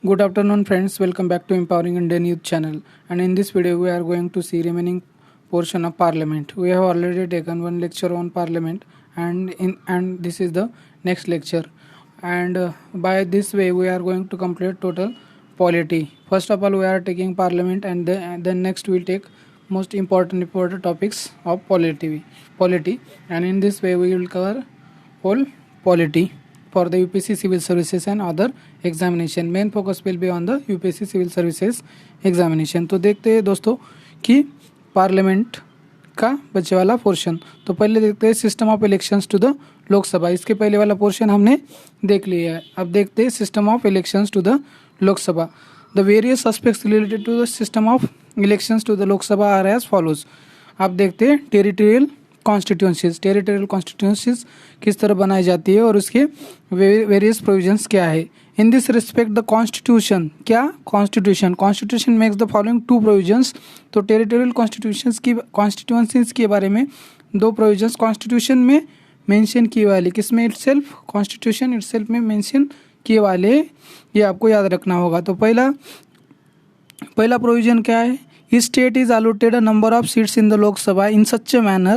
Good afternoon friends, welcome back to Empowering Indian Youth channel, and in this video we are going to see remaining portion of Parliament. We have already taken one lecture on Parliament and this is the next lecture, and by this way we are going to complete total polity. First of all we are taking Parliament, and then next we will take most important topics of polity, and in this way we will cover whole polity for the UPSC civil services and other examination. Main focus will be on the UPSC civil services examination. तो देखते हैं दोस्तों कि parliament का बच्चे वाला portion. तो पहले देखते हैं system of elections to the Lok Sabha. इसके पहले वाला पोर्शन हमने देख लिया है. अब देखते हैं system of elections to the Lok Sabha. The various aspects related to the system of elections to the Lok Sabha are as follows. आप देखते हैं टेरिटोरियल कॉन्स्टिट्यूंसीज किस तरह बनाई जाती है और उसके वेरियस प्रोविजंस क्या है. In this respect the constitution makes the following two provisions. तो टेरिटोरियल कॉन्स्टिट्यूंसीज के बारे में दो प्रोविजंस कॉन्स्टिट्यूशन में मेंशन किए वाले, किसमें इटसेल्फ, कॉन्स्टिट्यूशन इटसेल्फ में मेंशन किए वाले, ये आपको याद रखना होगा. तो पहला प्रोविजन क्या है. Each state is allotted a number of seats in the Lok Sabha in such a manner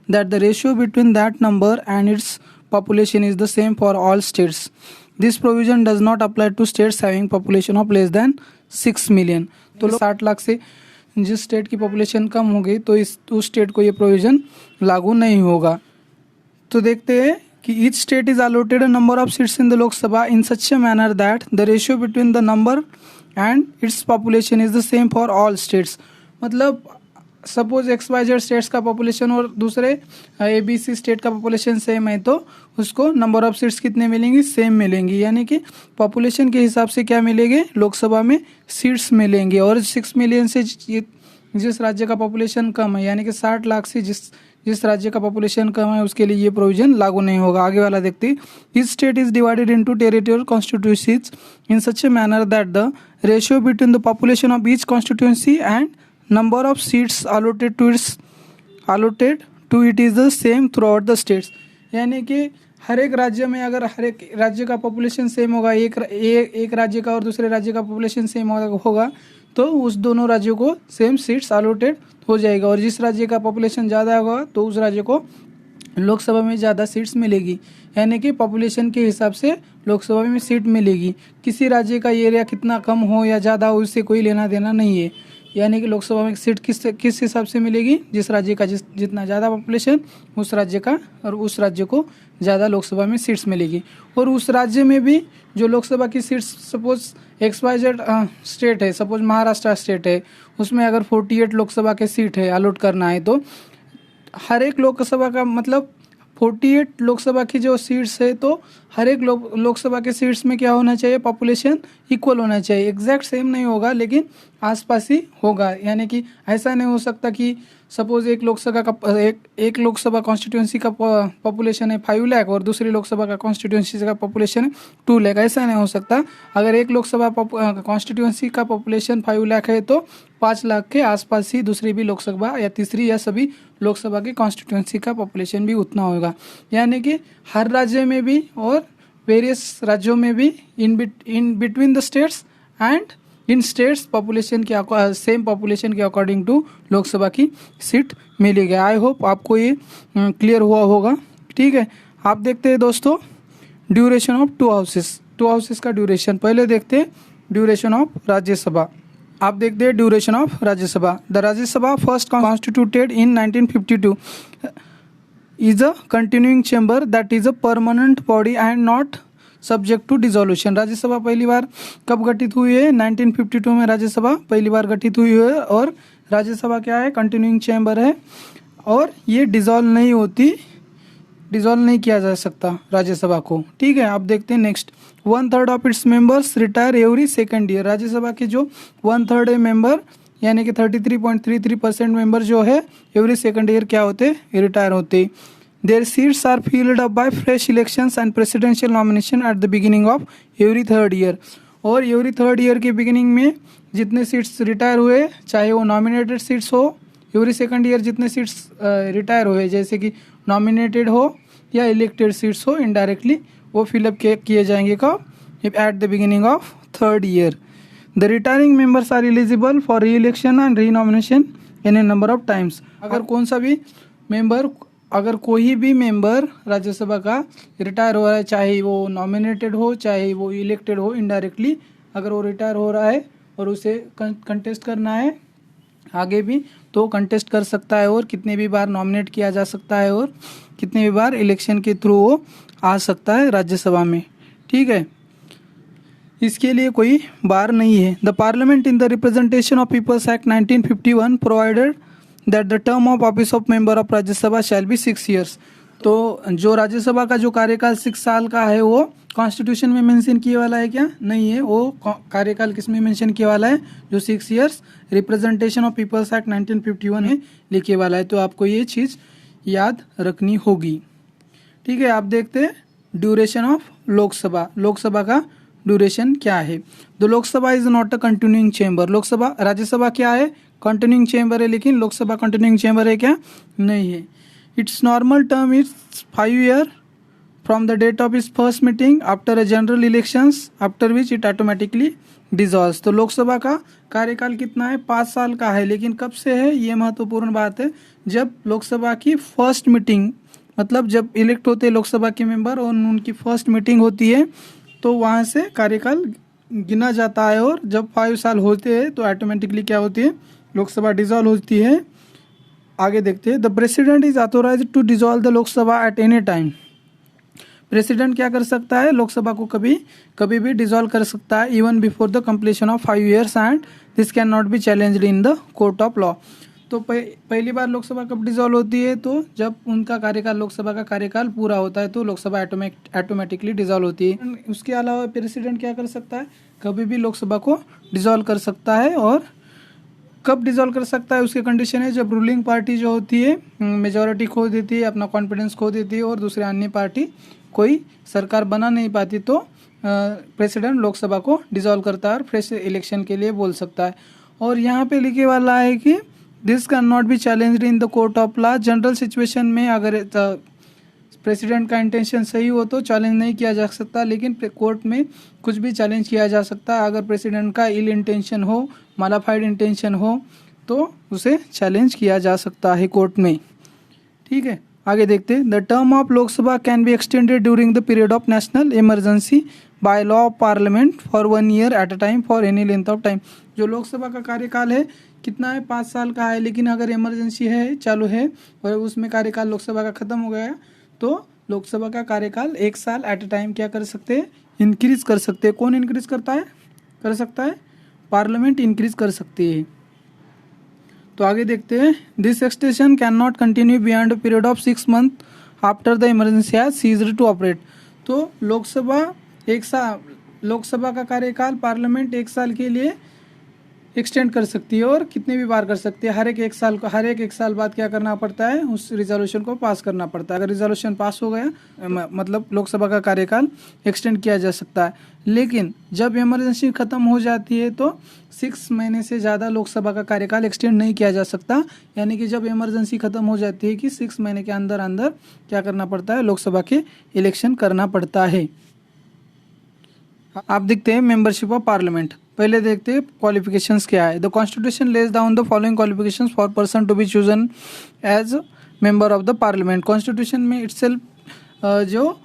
that the ratio between that number and its population is the same for all states. This provision does not apply to states having population of less than 6 million. तो 60 लाख से जिस state की population कम हो गई तो उस state को ये प्रोविजन लागू नहीं होगा. तो देखते हैं कि each state is allotted a number of seats in the Lok Sabha in such a manner that the ratio between the number and its population is the same for all states. मतलब suppose XYZ states का population और दूसरे ABC state का population same है तो उसको number of seats कितने मिलेंगी, सेम मिलेंगी. यानी कि पॉपुलेशन के हिसाब से क्या मिलेंगे, लोकसभा में सीट्स मिलेंगे. और 6 मिलियन से जिस राज्य का पॉपुलेशन कम है, यानी कि 60 लाख से जिस राज्य का पॉपुलेशन कम है उसके लिए ये प्रोविजन लागू नहीं होगा. आगे वाला देखते हैं. Each state is divided into territorial constituencies in such a manner that the ratio between the population of each constituency and number of seats allotted to it is the same throughout the states. यानी कि हर एक राज्य में अगर हर एक राज्य का population same होगा, एक राज्य का और दूसरे राज्य का पॉपुलेशन सेम होगा तो उस दोनों राज्यों को सेम सीट्स allotted हो जाएगा. और जिस राज्य का पॉपुलेशन ज़्यादा होगा तो उस राज्य को लोकसभा में ज़्यादा सीट्स मिलेगी. यानी कि पॉपुलेशन के हिसाब से लोकसभा में सीट मिलेगी. किसी राज्य का एरिया कितना कम हो या ज़्यादा हो उससे कोई लेना देना नहीं है. यानी कि लोकसभा में सीट किस हिसाब से मिलेगी, जिस राज्य का जितना ज़्यादा पॉपुलेशन उस राज्य का, और उस राज्य को ज़्यादा लोकसभा में सीट्स मिलेगी. और उस राज्य में भी जो लोकसभा की सीट्स, सपोज XYZ स्टेट है, सपोज महाराष्ट्र स्टेट है, उसमें अगर 48 लोकसभा के सीट है अलॉट करना है तो हर एक लोकसभा का मतलब 48 लोकसभा की जो सीट्स है तो हर एक लोकसभा के सीट्स में क्या होना चाहिए, पॉपुलेशन इक्वल होना चाहिए. एग्जैक्ट सेम नहीं होगा लेकिन आसपास ही होगा. यानी कि ऐसा नहीं हो सकता कि सपोज एक लोकसभा कॉन्स्टिट्यूंसी का पॉपुलेशन है 5 लाख और दूसरी लोकसभा का कॉन्स्टिट्यूंसी का पॉपुलेशन है 2 लाख. ऐसा नहीं हो सकता. अगर एक लोकसभा कॉन्स्टिट्यूंसी का पॉपुलेशन 5 लाख है तो 5 लाख के आसपास ही दूसरी भी लोकसभा या तीसरी या सभी लोकसभा की कॉन्स्टिट्यूंसी का पॉपुलेशन भी उतना होगा. यानी कि हर राज्य में भी और वेरियस राज्यों में भी in between the states and in states population के सेम पॉपुलेशन के अकॉर्डिंग टू लोकसभा की सीट मिलेगी. आई होप आपको ये क्लियर हुआ होगा. ठीक है, आप देखते हैं दोस्तों ड्यूरेशन ऑफ टू हाउसेस का ड्यूरेशन. पहले देखते हैं ड्यूरेशन ऑफ राज्यसभा. आप देखते हैं duration of Rajya Sabha. The Rajya Sabha first constituted in 1952 is a continuing chamber that is a permanent body and not subject to dissolution. Rajya Sabha पहली बार कब गठित हुई है, 1952 में राज्यसभा पहली बार गठित हुई है. और राज्यसभा क्या है, कंटिन्यूइंग चैम्बर है और ये डिसॉल्व नहीं किया जा सकता राज्यसभा को. ठीक है, आप देखते हैं next. 1/3 of its members retire every second year. Rajya Sabha के जो 1/3 है मेंबर, यानी कि 33.33% मेंबर जो है एवरी सेकंड ईयर क्या होते, रिटायर होते. Their seats are filled up by fresh elections and presidential nomination at the beginning of every 3rd year. और एवरी 3rd ईयर के बिगिनिंग में जितने सीट्स रिटायर हुए, चाहे वो नॉमिनेटेड सीट्स हो, एवरी सेकंड ईयर जितने सीट्स रिटायर हुए, जैसे कि नॉमिनेटेड हो या इलेक्टेड सीट्स हो इनडायरेक्टली, वो फिलअप किए जाएंगे कब, at the beginning of third year. The retiring members are eligible for re-election and re-nomination in a number of times. अगर कोई भी मेंबर राज्यसभा का रिटायर हो रहा है, चाहे वो नॉमिनेटेड हो चाहे वो इलेक्टेड हो इनडायरेक्टली, अगर वो रिटायर हो रहा है और उसे कंटेस्ट करना है आगे भी, तो कंटेस्ट कर सकता है और कितने भी बार नॉमिनेट किया जा सकता है और कितने भी बार इलेक्शन के थ्रू वो आ सकता है राज्यसभा में। ठीक है, इसके लिए कोई बार नहीं है। The parliament in the representation of people's act 1951 provided that the term of office of member of Rajya Sabha shall be 6 years। तो जो राज्यसभा का जो कार्यकाल 6 साल का है वो कॉन्स्टिट्यूशन में मेंशन किए वाला है क्या? नहीं है। वो कार्यकाल किस में मेंशन किए वाला है? जो 6 years representation of people's act 1951 है लिखे वाला है। तो आपको ये चीज़ याद रखनी होगी। ठीक है, आप देखते हैं ड्यूरेशन ऑफ लोकसभा। लोकसभा का ड्यूरेशन क्या है? तो Lok Sabha is not a continuing chamber. Lok Sabha, Rajya Sabha क्या है? कंटिन्यूइंग चेंबर है, लेकिन लोकसभा कंटिन्यूइंग चेंबर है क्या? नहीं है। It's normal term is 5 year from the date of its first meeting after a general elections after which it automatically dissolves. तो लोकसभा का कार्यकाल कितना है? 5 साल का है, लेकिन कब से है? ये महत्वपूर्ण बात है। जब लोकसभा की फर्स्ट मीटिंग, मतलब जब इलेक्ट होते हैं लोकसभा के मेंबर और उनकी फर्स्ट मीटिंग होती है, तो वहाँ से कार्यकाल गिना जाता है। और जब 5 साल होते हैं तो ऑटोमेटिकली क्या होती है? लोकसभा डिजॉल्व होती है। आगे देखते हैं। The president is authorised to dissolve the Lok Sabha at any time. President क्या कर सकता है? लोकसभा को कभी भी डिजॉल्व कर सकता है, even before the completion of 5 years and this can not be challenged in the court of law. तो पहली बार लोकसभा कब डिजॉल्व होती है? तो जब उनका कार्यकाल, लोकसभा का कार्यकाल पूरा होता है, तो लोकसभा ऑटोमेटिकली डिजॉल्व होती है। उसके अलावा प्रेसिडेंट क्या कर सकता है? कभी भी लोकसभा को डिजॉल्व कर सकता है। और कब डिजॉल्व कर सकता है? उसके कंडीशन है जब रूलिंग पार्टी जो होती है मेजॉरिटी खो देती है, अपना कॉन्फिडेंस खो देती है और दूसरे अन्य पार्टी कोई सरकार बना नहीं पाती, तो प्रेसिडेंट लोकसभा को डिजॉल्व करता है और फ्रेश इलेक्शन के लिए बोल सकता है। और यहाँ पे लिखे वाला है कि this can not be challenged in the court of law. General situation में अगर प्रेसिडेंट का इंटेंशन सही हो तो चैलेंज नहीं किया जा सकता, लेकिन कोर्ट में कुछ भी चैलेंज किया जा सकता है। अगर प्रेसिडेंट का इल इंटेंशन हो, मालाफाइड इंटेंशन हो, तो उसे चैलेंज किया जा सकता है कोर्ट में। ठीक है, आगे देखते हैं। The term of Lok Sabha can be extended during the period of national emergency by law of parliament for 1 year at a time for any length of time. जो लोकसभा का कार्यकाल है कितना है? 5 साल का है, लेकिन अगर इमरजेंसी है, चालू है और उसमें कार्यकाल लोकसभा का खत्म हो गया, तो लोकसभा का कार्यकाल 1 साल एट अ टाइम क्या कर सकते हैं? इंक्रीज कर सकते हैं। कौन इंक्रीज कर सकता है? पार्लियामेंट इंक्रीज कर सकती है। तो आगे देखते हैं। This extension can not continue beyond a period of 6 months after the emergency has ceased to operate. तो लोकसभा का कार्यकाल पार्लियामेंट 1 साल के लिए एक्सटेंड कर सकती है और कितने भी बार कर सकती है। हर एक एक साल बाद क्या करना पड़ता है? उस रिजोल्यूशन को पास करना पड़ता है। अगर रिजोल्यूशन पास हो गया मतलब लोकसभा का कार्यकाल एक्सटेंड किया जा सकता है। लेकिन जब इमरजेंसी खत्म हो जाती है तो 6 महीने से ज़्यादा लोकसभा का कार्यकाल एक्सटेंड नहीं किया जा सकता। यानी कि जब इमरजेंसी खत्म हो जाती है कि 6 महीने के अंदर अंदर क्या करना पड़ता है? लोकसभा के इलेक्शन करना पड़ता है। आप देखते हैं मेंबरशिप ऑफ पार्लियामेंट। पहले देखते हैं क्वालिफिकेशंस क्या है। The constitution lays down the following qualifications for person to be chosen as member of the parliament. Constitution में इटसेल्फ जो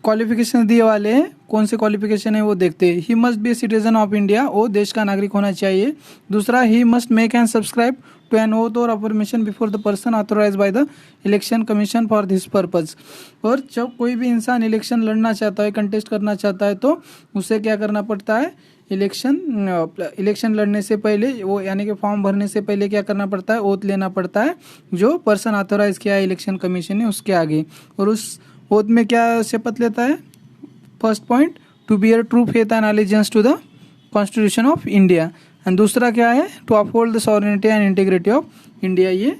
क्वालिफिकेशन दिए वाले हैं, कौन से क्वालिफिकेशन है वो देखते हैं। He must be a citizen of India, वो देश का नागरिक होना चाहिए। दूसरा, he must make and subscribe to an oath or affirmation before the person authorise by the election Commission for this purpose. और जब कोई भी इंसान इलेक्शन लड़ना चाहता है, कंटेस्ट करना चाहता है, तो उसे क्या करना पड़ता है? इलेक्शन लड़ने से पहले वो यानी कि फॉर्म भरने से पहले क्या करना पड़ता है? ओथ लेना पड़ता है जो पर्सन ऑथोराइज किया है इलेक्शन कमीशन ने उसके आगे। और उस ओथ में क्या शपथ लेता है? First point, to bear true faith and allegiance to the constitution of India. And दूसरा क्या है? To uphold the sovereignty and integrity of India. ये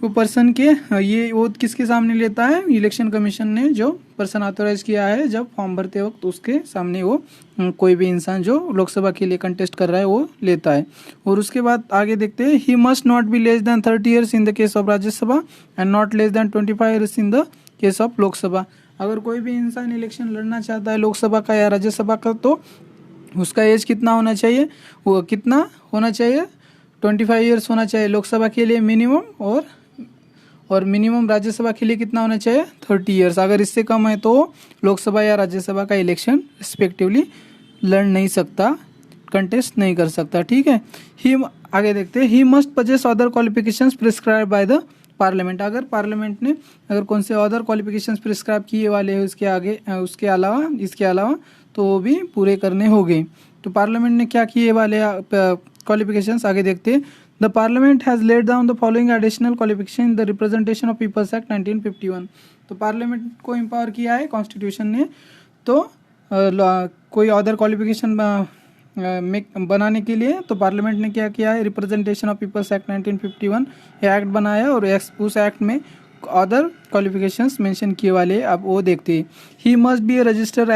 वो पर्सन के ये ओथ किसके सामने लेता है? इलेक्शन कमीशन ने जो पर्सन ऑथोराइज किया है जब फॉर्म भरते वक्त उसके सामने वो कोई भी इंसान जो लोकसभा के लिए कंटेस्ट कर रहा है वो लेता है। और उसके बाद आगे देखते हैं। He must not be less than 30 years in the case of Rajya Sabha and not less than 25 years in the case of Lok Sabha. अगर कोई भी इंसान इलेक्शन लड़ना चाहता है लोकसभा का या राज्यसभा का, तो उसका एज कितना होना चाहिए, वो कितना होना चाहिए, 25 ईयर्स होना चाहिए लोकसभा के लिए मिनिमम, और मिनिमम राज्यसभा के लिए कितना होना चाहिए, 30 ईयर्स। अगर इससे कम है तो लोकसभा या राज्यसभा का इलेक्शन रिस्पेक्टिवली लड़ नहीं सकता, कंटेस्ट नहीं कर सकता, ठीक है। ही आगे देखते हैं, he must possess other qualifications prescribe bye the parliament. अगर पार्लियामेंट ने अगर कौन से अदर क्वालिफिकेशंस प्रिस्क्राइब किए वाले हैं इसके अलावा तो वो भी पूरे करने होंगे। तो पार्लियामेंट ने क्या किए वाले क्वालिफिकेशंस, आगे देखते हैं। The parliament has laid down the following additional qualification in the representation of people's act 1951। तो पार्लियामेंट को एम्पावर किया है कॉन्स्टिट्यूशन ने, तो कोई अदर क्वालिफिकेशन बनाने के लिए तो पार्लियामेंट ने क्या किया है, representation of people's act 1951 act बनाया, और उस एक्ट में अदर क्वालिफिकेशंस मेंशन किए वाले अब वो देखते हैं। He must be register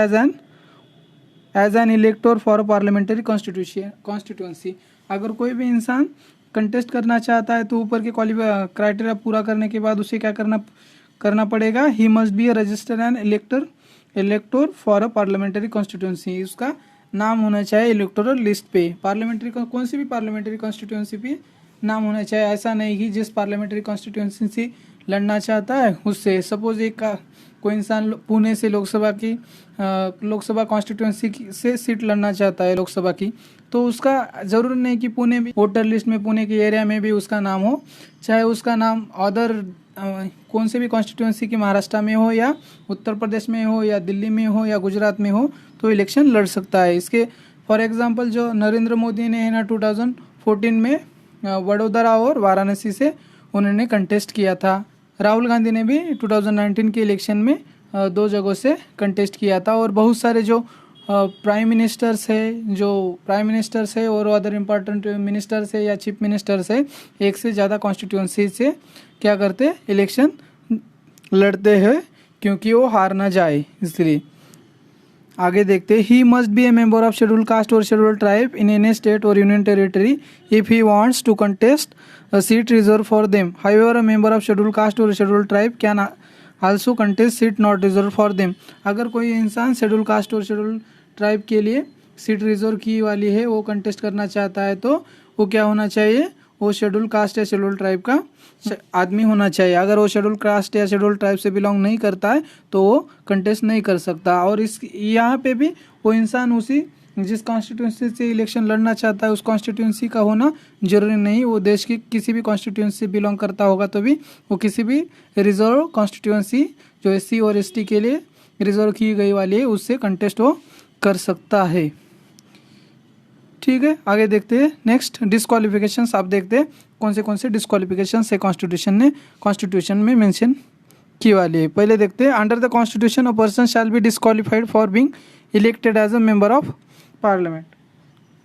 as an elector for a parliamentary constituency. अगर कोई भी इंसान कंटेस्ट करना चाहता है तो ऊपर के क्राइटेरिया पूरा करने के बाद उसे क्या करना पड़ेगा, he must be register an elector for a parliamentary constituency. उसका नाम होना चाहिए इलेक्टोरल लिस्ट पे, पार्लियामेंट्री कौन सी भी पार्लियामेंट्री कॉन्स्टिट्यूंसी पे नाम होना चाहिए। ऐसा नहीं कि जिस पार्लियामेंट्री कॉन्स्टिट्यूंसी से लड़ना चाहता है उससे, सपोज कोई इंसान पुणे से लोकसभा कॉन्स्टिट्यूंसी से सीट लड़ना चाहता है लोकसभा की, तो उसका ज़रूरी नहीं कि पुणे भी वोटर लिस्ट में पुणे के एरिया में भी उसका नाम हो, चाहे उसका नाम अदर कौन से भी कॉन्स्टिट्यूंसी की महाराष्ट्र में हो या उत्तर प्रदेश में हो या दिल्ली में हो या गुजरात में हो, तो इलेक्शन लड़ सकता है। इसके फॉर एग्जांपल जो नरेंद्र मोदी ने है ना 2014 में वडोदरा और वाराणसी से उन्होंने कंटेस्ट किया था। राहुल गांधी ने भी 2019 के इलेक्शन में 2 जगहों से कंटेस्ट किया था। और बहुत सारे जो प्राइम मिनिस्टर्स है और अदर इम्पोर्टेंट मिनिस्टर्स है या चीफ मिनिस्टर्स है, एक से ज़्यादा कॉन्स्टिट्यूंसी से क्या करते इलेक्शन लड़ते हैं क्योंकि वो हार ना जाए इसलिए। आगे देखते हैं, he must be a member of schedule caste or schedule tribe in any state or union territory if he wants to contest a seat reserved for them. However, a member of scheduled caste or scheduled tribe can also contest seat not reserved for them. अगर कोई इंसान schedule caste or schedule tribe के लिए seat reserve की वाली है, वो contest करना चाहता है, तो वो क्या होना चाहिए, वो शेड्यूल कास्ट या शेड्यूल ट्राइब का आदमी होना चाहिए। अगर वो शेड्यूल कास्ट या शेड्यूल ट्राइब से बिलोंग नहीं करता है तो वो कंटेस्ट नहीं कर सकता। और इस यहाँ पे भी वो इंसान उसी जिस कॉन्स्टिट्यूंसी से इलेक्शन लड़ना चाहता है उस कॉन्स्टिट्यूंसी का होना जरूरी नहीं, वो देश की किसी भी कॉन्स्टिट्यूंसी से बिलोंग करता होगा तो भी वो किसी भी रिजर्व कॉन्स्टिट्यूंसी जो SC और ST के लिए रिजर्व की गई वाली है उससे कंटेस्ट वो कर सकता है। ठीक है, आगे देखते हैं। नेक्स्ट डिस्क्वालिफिकेशंस आप देखते हैं कौन से डिस्क्वालिफिकेशन से कॉन्स्टिट्यूशन में मेंशन की वाली है। पहले देखते हैं, under the constitution a person shall be disqualified for being elected as a member of parliament.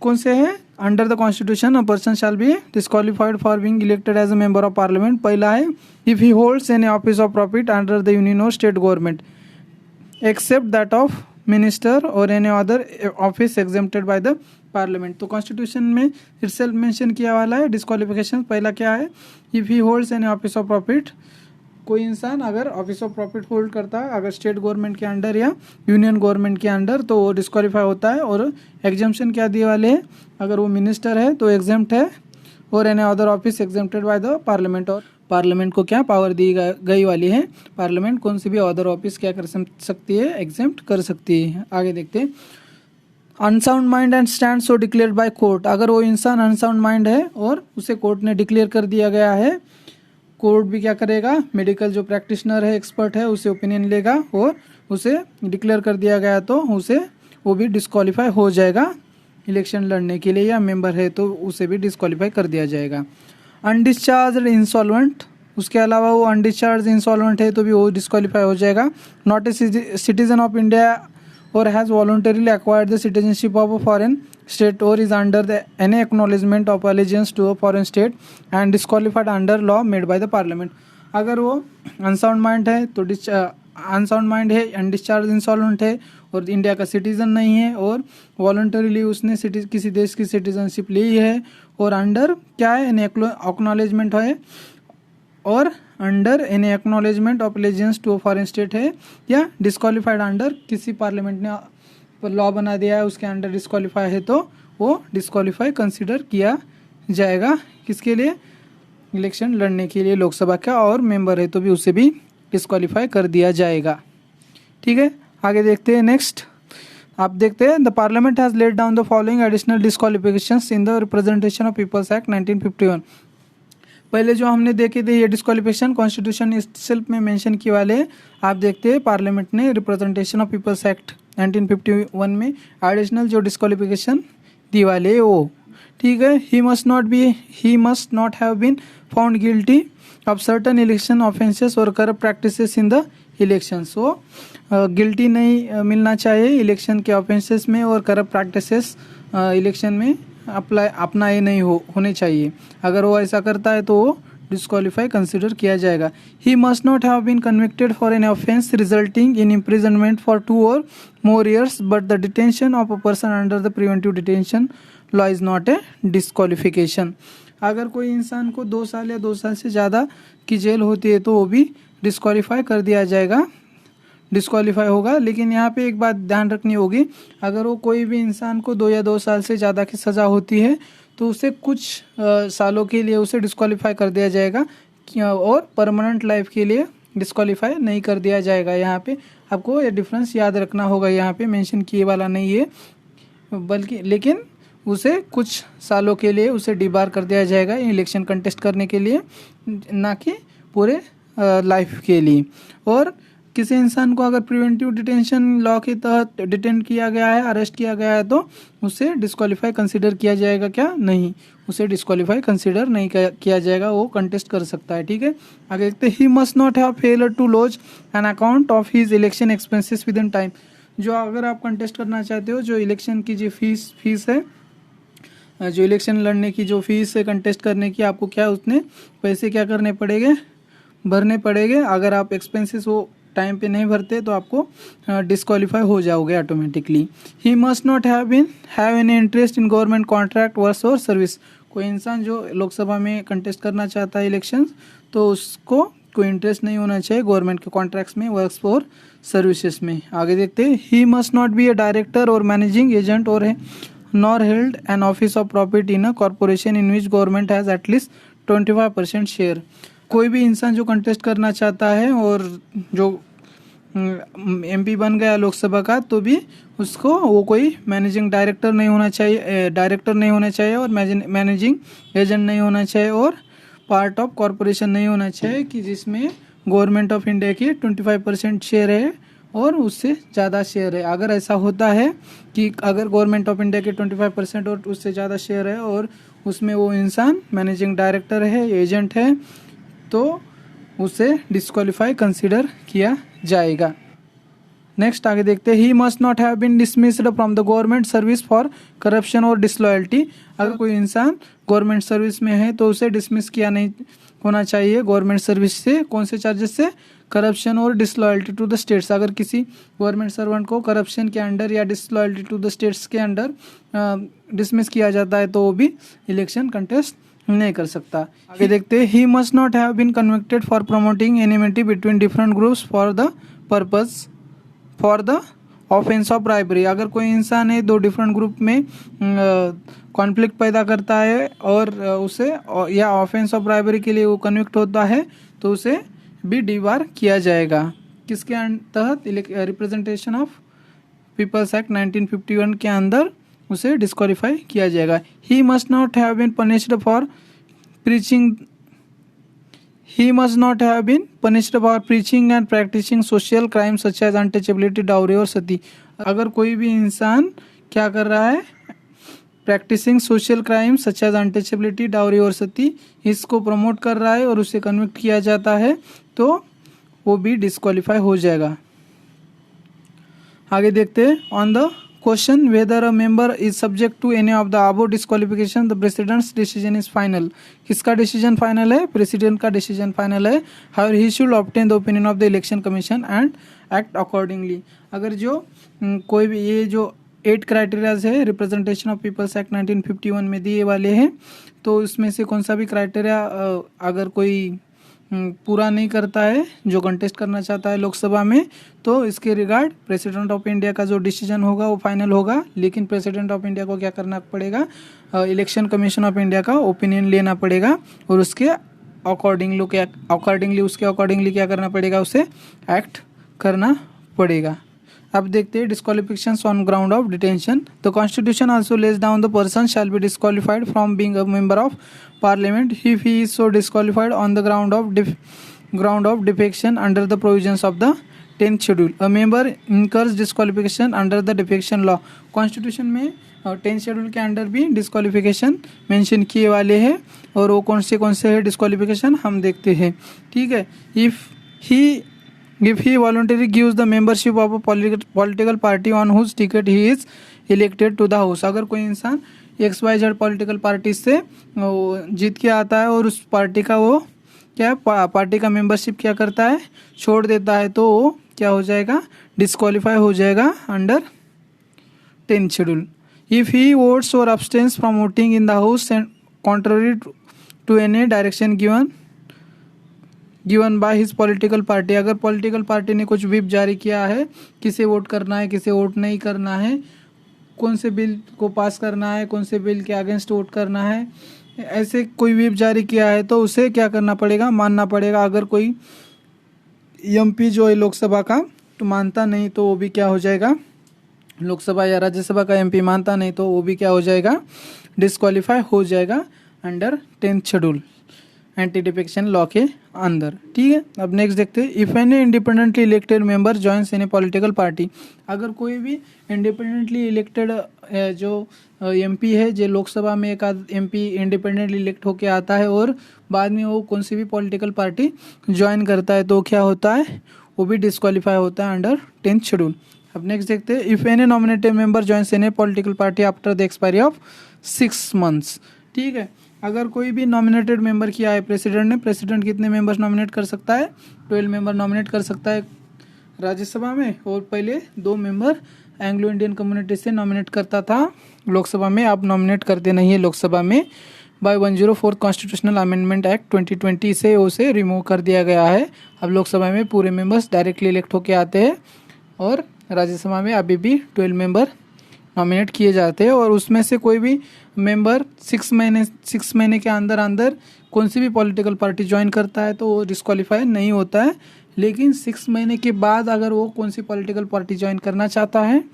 कौन से है, under the constitution a person shall be disqualified for being elected as a member of parliament. पहला है, if he holds any office of profit under the union or state government except that of minister or any other office exempted by the parliament. तो constitution में itself mention किया वाला है disqualification. पहला क्या है, if he holds any office of profit, कोई इंसान अगर ऑफिस ऑफ प्रॉफिट होल्ड करता है अगर स्टेट गवर्नमेंट के अंडर या यूनियन गवर्नमेंट के अंडर, तो वो डिस्क्वालीफाई होता है। और एग्जाम्पशन क्या दिए वाले हैं, अगर वो मिनिस्टर है तो एग्जेम्प्ट है, और any other office exempted by the parliament. और पार्लियामेंट को क्या पावर दी गई वाली है, पार्लियामेंट कौन सी भी अदर ऑफिस क्या कर सकती है, एग्जेम्प्ट कर सकती है। आगे देखते हैं, unsound mind and stand so declared by court. अगर वो इंसान अनसाउंड माइंड है और उसे कोर्ट ने डिक्लेयर कर दिया गया है, कोर्ट भी क्या करेगा, मेडिकल जो प्रैक्टिशनर है, एक्सपर्ट है, उसे ओपिनियन लेगा और उसे डिक्लेयर कर दिया गया तो वो भी डिस्क्वालीफाई हो जाएगा इलेक्शन लड़ने के लिए, या मेंबर है तो उसे भी डिस्क्वालीफाई कर दिया जाएगा। अनडिस्चार्ज इंसॉल्वेंट, उसके अलावा वो अनडिस्चार्ज इंसॉल्वेंट है तो भी वो डिस्क्वालीफाई हो जाएगा। Not a citizen of India or has voluntarily acquired the citizenship of a foreign state or is under any acknowledgement of allegiance to a foreign state and disqualified under law made by the parliament। अगर वो unsound mind है तो unsound mind है, undischarged insolvent है और India का citizen नहीं है और वॉलंटरीली उसने किसी देश की सिटीजनशिप ली है और अंडर क्या है, एनी एक्नॉलेजमेंट है और under any acknowledgement of allegiance to foreign state है, या डिस्क्वालीफाइड अंडर किसी लॉ बना दिया है उसके अंडर डिस्क्वालीफाई है तो वो डिस्क्वालीफाई कंसिडर किया जाएगा। किसके लिए? इलेक्शन लड़ने के लिए लोकसभा का, और मेंबर है तो भी उसे भी डिस्क्वालीफाई कर दिया जाएगा। ठीक है, आगे देखते हैं। नेक्स्ट आप देखते हैं, the parliament has laid down the following additional disqualifications in the representation of people's act 1951। पहले जो हमने देखे थे ये डिस्क्वालिफिकेशन कॉन्स्टिट्यूशन सेल्फ में मेंशन किए वाले हैं। आप देखते हैं पार्लियामेंट ने रिप्रेजेंटेशन ऑफ पीपल्स एक्ट 1951 में एडिशनल जो डिस्क्वालिफिकेशन दी वाले वो, ठीक है। He must not have been found guilty of certain election offences और corrupt practices in the election. So guilty नहीं मिलना चाहिए इलेक्शन के ऑफेंसेस में, और करप्ट प्रैक्टिसेस इलेक्शन में अपनाए नहीं होने चाहिए। अगर वो ऐसा करता है तो वो डिस्क्वालीफाई कंसिडर किया जाएगा। He must not have been convicted for an offence resulting in imprisonment for 2 or more years, but the detention of a person under the preventive detention law is not a disqualification. अगर कोई इंसान को 2 साल या 2 साल से ज़्यादा की जेल होती है तो वो भी डिस्क्वालीफाई कर दिया जाएगा, डिस्क्वालीफाई होगा। लेकिन यहाँ पे एक बात ध्यान रखनी होगी, अगर वो कोई भी इंसान को 2 या 2 साल से ज़्यादा की सज़ा होती है तो उसे कुछ सालों के लिए उसे डिस्क्वालीफाई कर दिया जाएगा, और परमानेंट लाइफ के लिए डिस्क्वालीफाई नहीं कर दिया जाएगा। यहाँ पे आपको ये डिफरेंस याद रखना होगा, यहाँ पे मेंशन किए वाला नहीं है, बल्कि लेकिन उसे कुछ सालों के लिए उसे डिबार कर दिया जाएगा इलेक्शन कंटेस्ट करने के लिए, ना कि पूरे लाइफ के लिए। और किसी इंसान को अगर प्रिवेंटिव डिटेंशन लॉ के तहत डिटेन किया गया है, अरेस्ट किया गया है, तो उसे डिस्क्वालीफाई कंसिडर किया जाएगा क्या? नहीं, उसे डिस्क्वालीफाई कंसिडर नहीं किया जाएगा, वो कंटेस्ट कर सकता है। ठीक है, आगे देखते हैं। He must not have failed to lodge an account of his election expenses with in time. जो अगर आप कंटेस्ट करना चाहते हो, जो इलेक्शन की जो फीस है, जो इलेक्शन लड़ने की जो फीस है कंटेस्ट करने की, आपको क्या उतने पैसे क्या करने पड़ेंगे? भरने पड़ेंगे। अगर आप एक्सपेंसेस वो टाइम पे नहीं भरते तो आपको डिस्क्वालीफाई हो जाओगे automatically. He must not have any interest in government contract works और सर्विस। कोई इंसान जो लोकसभा में कंटेस्ट करना चाहता है इलेक्शन, तो उसको कोई इंटरेस्ट नहीं होना चाहिए गवर्नमेंट के कॉन्ट्रैक्ट्स में, वर्क्स और सर्विसेज में। आगे देखते हैं। He must not be A director और मैनेजिंग एजेंट और nor held an office of profit in a corporation in which government has at least 25% share. कोई भी इंसान जो कंटेस्ट करना चाहता है और जो एमपी बन गया लोकसभा का, तो भी उसको वो कोई मैनेजिंग डायरेक्टर नहीं होना चाहिए, और मैनेजिंग एजेंट नहीं होना चाहिए, और पार्ट ऑफ कॉरपोरेशन नहीं होना चाहिए कि जिसमें गवर्नमेंट ऑफ इंडिया की 25% शेयर है और उससे ज़्यादा शेयर है। अगर ऐसा होता है कि अगर गवर्नमेंट ऑफ इंडिया के 25% और उससे ज़्यादा शेयर है और उसमें वो इंसान मैनेजिंग डायरेक्टर है, एजेंट है, तो उसे डिस्क्वालीफाई कंसिडर किया जाएगा। नेक्स्ट आगे देखते हैं। He must not have been dismissed from the government service for corruption और डिसलॉयल्टी। अगर कोई इंसान गवर्नमेंट सर्विस में है तो उसे डिसमिस किया नहीं होना चाहिए गवर्नमेंट सर्विस से। कौन से चार्जेस से? करप्शन और डिसलॉयल्टी टू द स्टेट्स। अगर किसी गवर्नमेंट सर्वेंट को करप्शन के अंडर या डिसलॉयल्टी टू द स्टेट्स के अंडर डिसमिस किया जाता है तो वो भी इलेक्शन कंटेस्ट नहीं कर सकता। आगे देखते हैं। He must not have been convicted for promoting enmity between different groups for the offence of bribery. अगर कोई इंसान है 2 डिफरेंट ग्रुप में कॉन्फ्लिक्ट पैदा करता है और उसे या ऑफेंस ऑफ ब्राइबरी के लिए वो कन्विक्ट होता है तो उसे भी डिबार किया जाएगा। किसके तहत? रिप्रेजेंटेशन ऑफ पीपल्स एक्ट 1951 के अंदर उसे डिस्क्वालीफाई किया जाएगा। He must not have been punished for preaching and practising social crime such as untouchability, dowry और सती। अगर कोई भी इंसान क्या कर रहा है? Practising social crime such as untouchability, dowry और सती, इसको प्रमोट कर रहा है और उसे कन्विक्ट किया जाता है तो वो भी डिस्क्वालीफाई हो जाएगा। आगे देखते हैं। On the question whether a member is subject to any of the above disqualification the president's decision is final. किसका डिसीजन फाइनल है? प्रेसिडेंट का डिसीजन फाइनल है। However he should obtain the opinion of the election commission and act accordingly. अगर जो कोई भी ये जो 8 क्राइटेरियाज है रिप्रेजेंटेशन ऑफ पीपल्स एक्ट 1951 में दिए वाले हैं, तो इसमें से कौन सा भी क्राइटेरिया अगर कोई पूरा नहीं करता है, जो कंटेस्ट करना चाहता है लोकसभा में, तो इसके रिगार्ड प्रेसिडेंट ऑफ इंडिया का जो डिसीजन होगा वो फाइनल होगा। लेकिन प्रेसिडेंट ऑफ इंडिया को क्या करना पड़ेगा, इलेक्शन कमीशन ऑफ इंडिया का ओपिनियन लेना पड़ेगा और उसके अकॉर्डिंगली क्या करना पड़ेगा, उसे एक्ट करना पड़ेगा। अब देखते हैं disqualifications on ground of detention. The constitution also lays down the person shall be disqualified from being a member of parliament if he is so disqualified on the ground of defection under the provisions of the 10th schedule. A member incurs disqualification under the defection law. Constitution में 10th schedule के under भी disqualification mention किए वाले हैं और वो कौन से है डिस्क्वालिफिकेशन हम देखते हैं। ठीक है, if he voluntarily gives the membership of a political party on whose ticket he is elected to the house। अगर कोई इंसान XYZ पॉलिटिकल पार्टी से जीत के आता है और उस पार्टी का वो पार्टी का मेंबरशिप क्या करता है, छोड़ देता है, तो वो क्या हो जाएगा, डिस्क्वालीफाई हो जाएगा under 10th schedule. If he votes और abstains from voting in the house and contrary to any direction given by his political party. अगर पॉलिटिकल पार्टी ने कुछ व्हिप जारी किया है, किसे वोट करना है, किसे वोट नहीं करना है, कौन से बिल को पास करना है, कौन से बिल के अगेंस्ट वोट करना है, ऐसे कोई व्हिप जारी किया है तो उसे क्या करना पड़ेगा, मानना पड़ेगा। अगर कोई MP जो है लोकसभा का तो मानता नहीं तो वो भी क्या हो जाएगा, लोकसभा या राज्यसभा का MP मानता नहीं तो वो भी क्या हो जाएगा, डिस्क्वालीफाई हो जाएगा under 10th schedule anti defection law के अंदर। ठीक है, अब नेक्स्ट देखते हैं। If any independently elected member joins in A political party. अगर कोई भी इंडिपेंडेंटली इलेक्टेड जो MP है, जो लोकसभा में एक MP इंडिपेंडेंटली इलेक्ट होके आता है और बाद में वो कौन सी भी पॉलिटिकल पार्टी ज्वाइन करता है तो क्या होता है, वो भी डिस्क्वालीफाई होता है अंडर 10th शेड्यूल। अब नेक्स्ट देखते हैं। If any nominated member joins in A political party after the expiry of 6 months। ठीक है, अगर कोई भी नॉमिनेटेड मेंबर किया है प्रेसिडेंट ने, प्रेसिडेंट कितने मेंबर्स नॉमिनेट कर सकता है, 12 मेंबर नॉमिनेट कर सकता है राज्यसभा में, और पहले 2 मेंबर एंग्लो इंडियन कम्युनिटी से नॉमिनेट करता था लोकसभा में, अब नॉमिनेट करते नहीं है लोकसभा में। बाय 104 कॉन्स्टिट्यूशनल अमेंडमेंट एक्ट 2020 से उसे रिमूव कर दिया गया है। अब लोकसभा में पूरे मेंबर्स डायरेक्टली इलेक्ट होके आते हैं और राज्यसभा में अभी भी 12 मेंबर नॉमिनेट किए जाते हैं और उसमें से कोई भी मेंबर 6 महीने के अंदर कौन सी भी पॉलिटिकल पार्टी ज्वाइन करता है तो वो डिस्क्वालीफाई नहीं होता है। लेकिन 6 महीने के बाद अगर वो कौन सी पॉलिटिकल पार्टी ज्वाइन करना चाहता है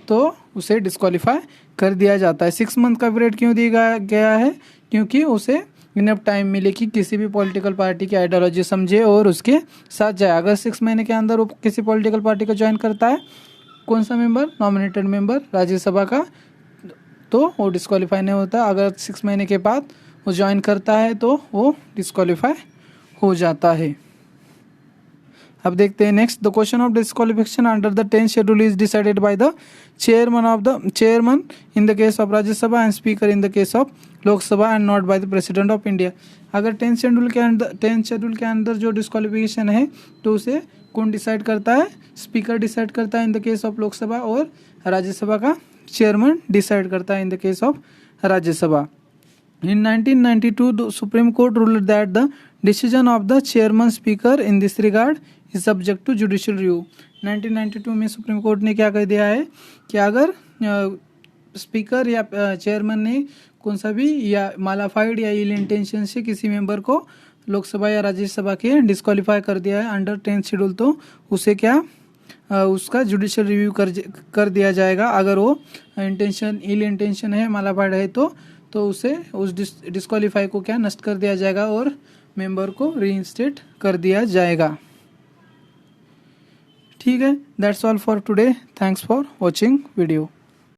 तो उसे डिस्क्वालीफाई कर दिया जाता है। 6 मंथ का पीरियड क्यों दिया गया है, क्योंकि उसे इनफ टाइम मिले कि किसी भी पॉलिटिकल पार्टी की आइडियोलॉजी समझे और उसके साथ जाए। अगर 6 महीने के अंदर वो किसी पॉलिटिकल पार्टी को ज्वाइन करता है, कौन सा मेंबर, नॉमिनेटेड मेंबर राज्यसभा का, तो वो डिस्क्वालीफाई नहीं होता। अगर 6 महीने के बाद वो ज्वाइन करता है तो वो डिस्क्वालीफाई हो जाता है। अब देखते हैं next. The question of disqualification under the 10th schedule is decided by the chairman in the case of Rajya Sabha and speaker in the case of Lok Sabha and not by the president of India. अगर 10th schedule के अंदर जो disqualification है तो उसे कौन decide करता है, स्पीकर डिसाइड करता है in the case of Lok Sabha, और राज्यसभा का चेयरमैन डिसाइड करता है in the case of Rajya Sabha. In 1992, the Supreme Court ruled that the decision of the chairman speaker in this regard is subject to judicial review। 1992 में supreme court ने क्या कह दिया है कि अगर स्पीकर या चेयरमैन ने कौन सा भी या मालाफाइड या इल इंटेंशन से किसी मेंबर को लोकसभा या राज्यसभा के डिस्क्वालीफाई कर दिया है अंडर 10th शेड्यूल, तो उसे क्या उसका जुडिशियल रिव्यू कर दिया जाएगा। अगर वो इल इंटेंशन है, मालाफाइड है तो उसे उस डिस्क्वालीफाई को क्या नष्ट कर दिया जाएगा और मेंबर को रीइंस्टेट कर दिया जाएगा। ठीक है, that's all for today. Thanks for watching video.